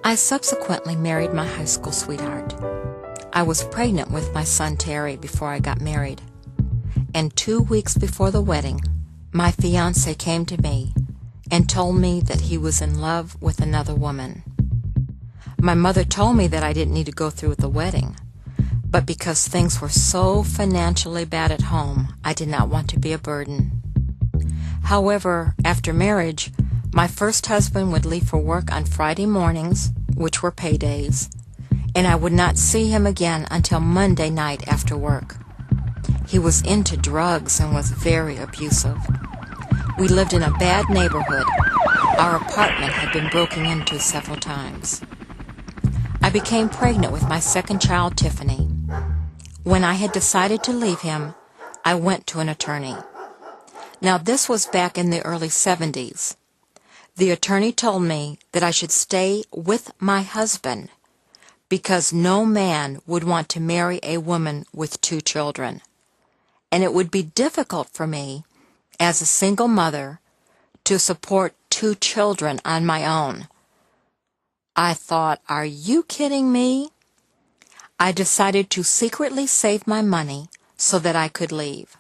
I subsequently married my high school sweetheart. I was pregnant with my son Terry before I got married. And 2 weeks before the wedding, my fiancé came to me and told me that he was in love with another woman. My mother told me that I didn't need to go through with the wedding, but because things were so financially bad at home, I did not want to be a burden. However, after marriage, my first husband would leave for work on Friday mornings, which were paydays, and I would not see him again until Monday night after work. He was into drugs and was very abusive. We lived in a bad neighborhood. Our apartment had been broken into several times. I became pregnant with my second child, Tiffany. When I had decided to leave him, I went to an attorney. Now, this was back in the early 70s. The attorney told me that I should stay with my husband because no man would want to marry a woman with 2 children, and it would be difficult for me, as a single mother, to support 2 children on my own. I thought, are you kidding me? I decided to secretly save my money so that I could leave.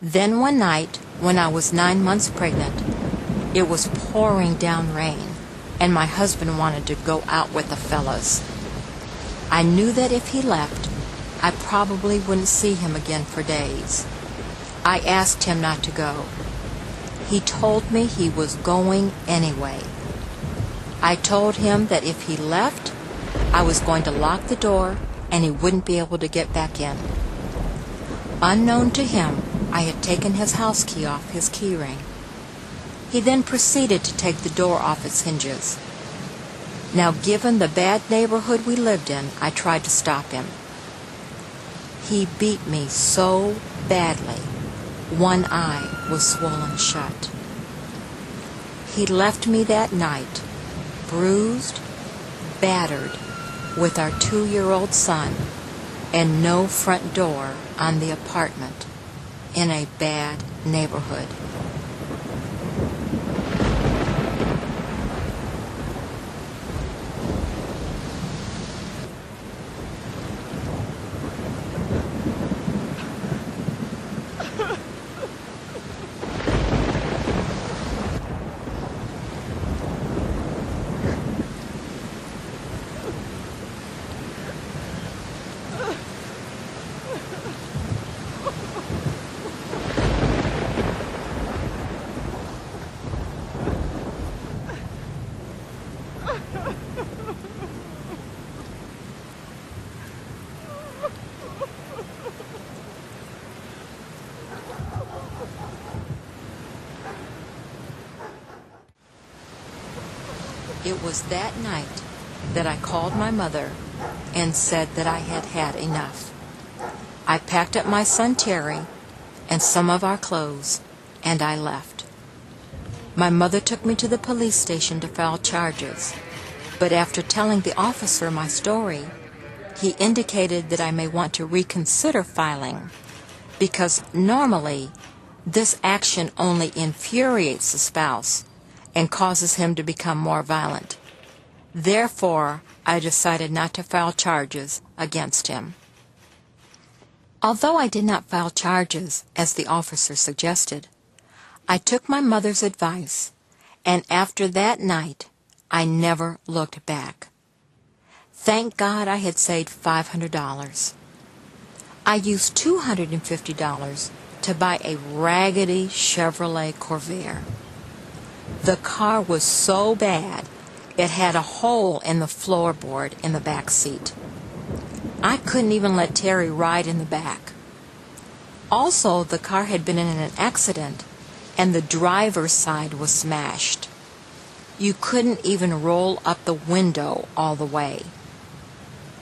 Then one night, when I was 9 months pregnant, it was pouring down rain, and my husband wanted to go out with the fellas. I knew that if he left, I probably wouldn't see him again for days. I asked him not to go. He told me he was going anyway. I told him that if he left, I was going to lock the door and he wouldn't be able to get back in. Unknown to him, I had taken his house key off his key ring. He then proceeded to take the door off its hinges. Now, given the bad neighborhood we lived in, I tried to stop him. He beat me so badly, one eye was swollen shut. He left me that night, bruised, battered, with our 2-year-old son, and no front door on the apartment, in a bad neighborhood. It was that night that I called my mother and said that I had had enough. I packed up my son Terry and some of our clothes, and I left. My mother took me to the police station to file charges, but after telling the officer my story, he indicated that I may want to reconsider filing, because normally this action only infuriates the spouse and causes him to become more violent. Therefore, I decided not to file charges against him. Although I did not file charges, as the officer suggested, I took my mother's advice, and after that night, I never looked back. Thank God I had saved $500. I used $250 to buy a raggedy Chevrolet Corvair. The car was so bad, it had a hole in the floorboard in the back seat. I couldn't even let Terry ride in the back. Also, the car had been in an accident, and the driver's side was smashed. You couldn't even roll up the window all the way.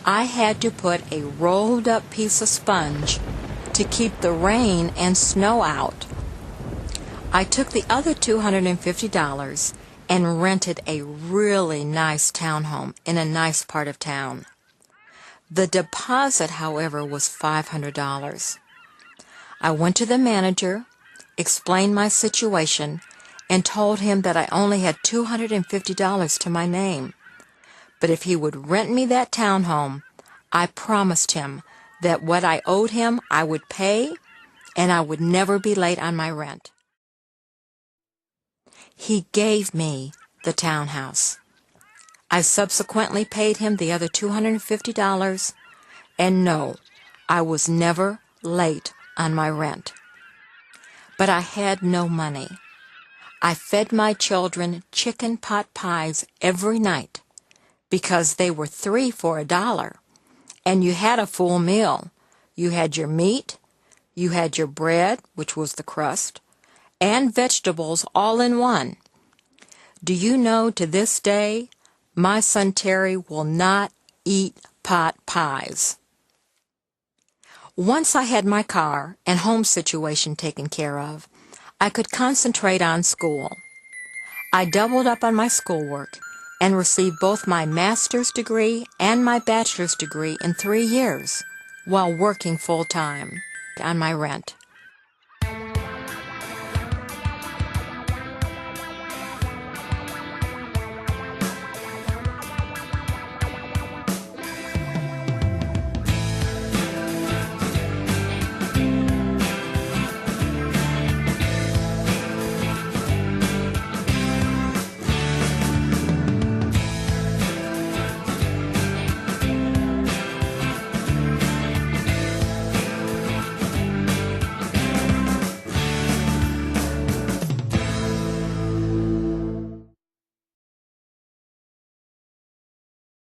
I had to put a rolled-up piece of sponge to keep the rain and snow out. I took the other $250 and rented a really nice townhome in a nice part of town. The deposit, however, was $500. I went to the manager, explained my situation, and told him that I only had $250 to my name. But if he would rent me that townhome, I promised him that what I owed him I would pay, and I would never be late on my rent. He gave me the townhouse. I subsequently paid him the other $250, and no, I was never late on my rent. But I had no money. I fed my children chicken pot pies every night because they were 3 for $1, and you had a full meal. You had your meat, you had your bread, which was the crust, and vegetables all in one. Do you know, to this day, my son Terry will not eat pot pies. Once I had my car and home situation taken care of, I could concentrate on school. I doubled up on my schoolwork and received both my master's degree and my bachelor's degree in 3 years while working full-time on my rent.